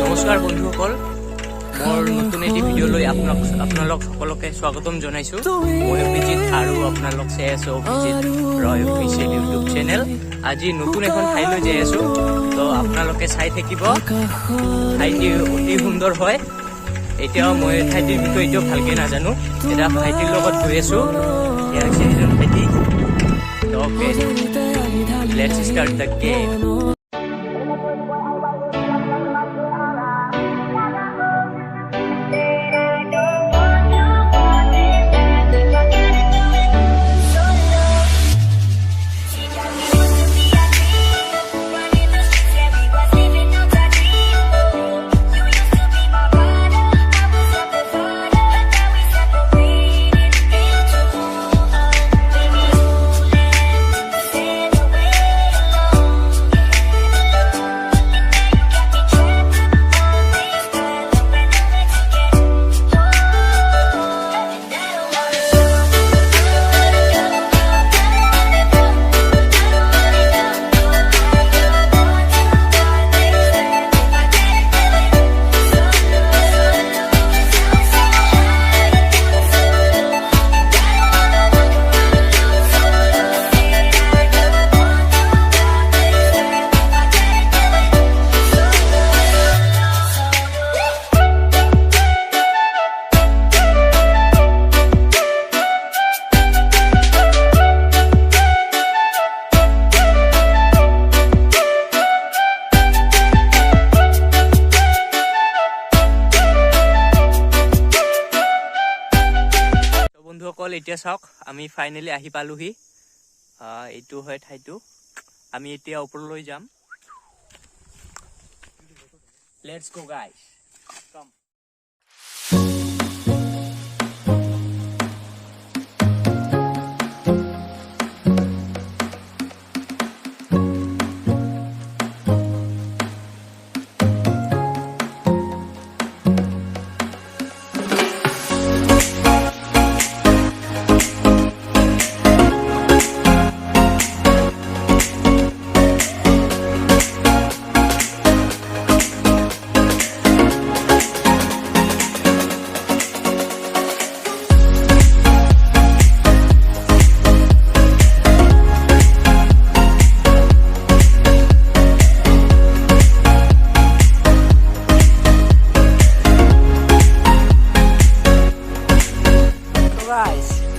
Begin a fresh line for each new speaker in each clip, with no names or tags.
নমস্কাৰ বন্ধুসকল, মোৰ নতুন এটি ভিডিঅ'লৈ আপোনালোক সকলোকে স্বাগতম জনাইছো। মই অভিজিত আৰু আপোনালোক চাই আছো অভিজিত ৰয় অফিচিয়েল ইউটিউব চেনেল। আজি নতুন এখন ঠাইলৈ যাই আছো, তো আপোনালোকে চাই থাকিব। ঠাইটি অতি সুন্দৰ হয়। এতিয়াও মই ঠাইটিৰ বিষয়ে এতিয়াও ভালকে নাজানো। এতিয়া ভাইটিৰ লগত গৈ আছো। এয়া হৈছে সেইজন ভাইটি। Okay, let's start the game. বন্ধুসকল, এতিয়া চাওক, আমি ফাইনেলি আহি পালোহি। এইটো হয় ঠাইটো। আমি এতিয়া ওপৰলৈ যাম। লেটছ গো গাইস, কাম।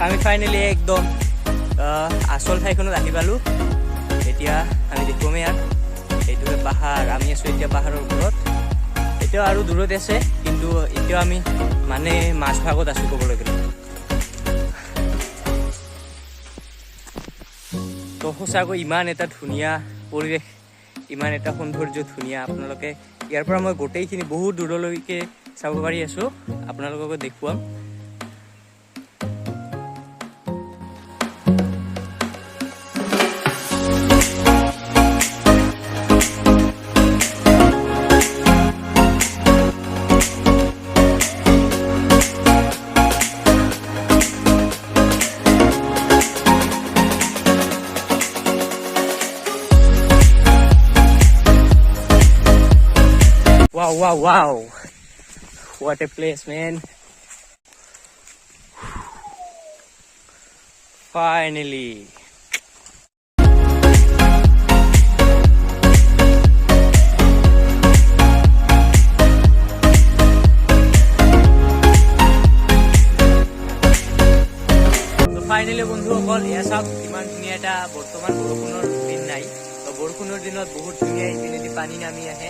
আমি ফাইনেলি একদম আসল ঠাইখনত আহি পালো। এতিয়া আমি দেখুৱাম ইয়াত এইটো পাহাৰ। আমি আছো এতিয়া পাহাৰৰ ওপৰত। এতিয়াও আৰু দূৰত আছে, কিন্তু এতিয়াও আমি মানে মাজভাগত আছো ক'বলৈ গ'লে। তো সঁচাকৈ ইমান এটা ধুনীয়া পৰিৱেশ, ইমান এটা সৌন্দৰ্য ধুনীয়া। আপোনালোকে ইয়াৰ পৰা মই গোটেইখিনি বহুত দূৰলৈকে চাব পাৰি আছো, আপোনালোককো দেখুৱাম। Wow. What a place, man. Finally. Finally বন্ধুসকল, এয়া চাওক কিমান ধুনীয়া এটা বৰ্তমান বৰষুণৰ দিন নাই। তো বৰষুণৰ দিনত বহুত ধুনীয়া এইপিনেদি পানী নামি আহে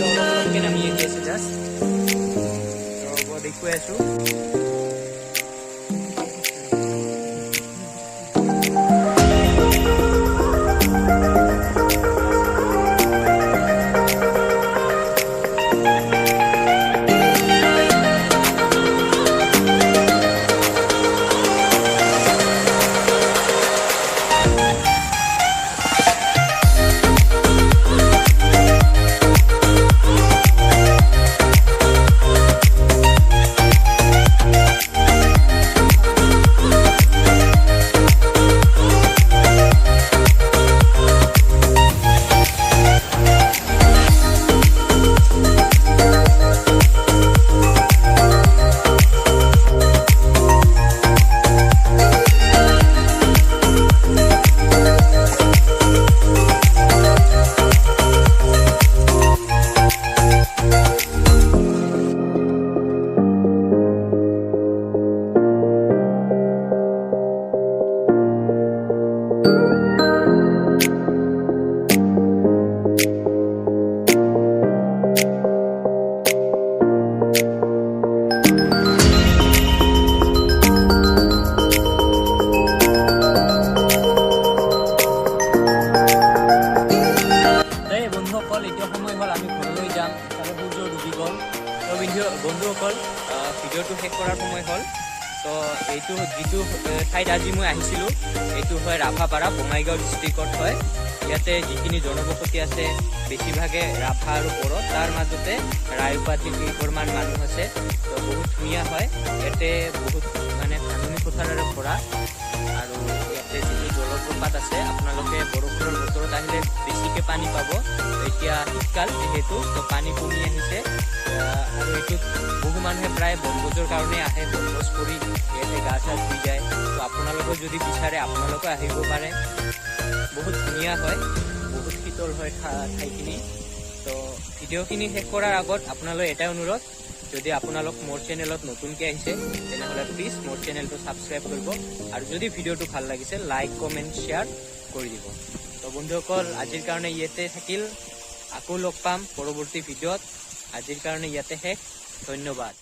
অলপকে নামি আহি আছে জাষ্ট মই দেখুৱাই আছো বন্ধুসকল ভিডিঅ'টো শেষ কৰাৰ সময় হ'ল তো এইটো যিটো ঠাইত আজি মই আহিছিলোঁ এইটো হয় ৰাভাপাৰা বঙাইগাঁও ডিষ্ট্ৰিক্টত হয় ইয়াতে যিখিনি জনবসতি আছে বেছিভাগে ৰাভা আৰু বড়ো তাৰ মাজতে ৰায়পাতি কেইঘৰমান মানুহ আছে তো বহুত ধুনীয়া হয় ইয়াতে বহুত মানে ধাননি পথাৰেৰে ভৰা আৰু ইয়াতে যিটো জলপ্ৰপাত আছে আপোনালোকে বৰষুণৰ বতৰত আহিলে বেছিকৈ পানী পাব এতিয়া শীতকাল যিহেতু তো পানী কমি আহিছে আৰু এইটোত বহু মানুহে প্ৰায় বনভোজৰ কাৰণে আহে বনভোজ কৰি ইয়াতে গা চা ধুই যায় তো আপোনালোকেও যদি বিচাৰে আপোনালোকে আহিব পাৰে বহুত ধুনীয়া হয় বহুত শীতল হয় ঠাইখিনি তো ভিডিঅ'খিনি শেষ কৰাৰ আগত আপোনালৈ এটাই অনুৰোধ যদি আপোনালোক মোৰ চেনেলত নতুনকৈ আহিছে তেনেহ'লে প্লিজ মোৰ চেনেলটো ছাবস্ক্ৰাইব কৰিব আৰু যদি ভিডিঅ'টো ভাল লাগিছে লাইক কমেণ্ট শ্বেয়াৰ কৰি দিব তো বন্ধুসকল আজিৰ কাৰণে ইয়াতে থাকিল আকৌ লগ পাম পৰৱৰ্তী ভিডিঅ'ত আজিৰ কাৰণে ইয়াতে শেষ ধন্যবাদ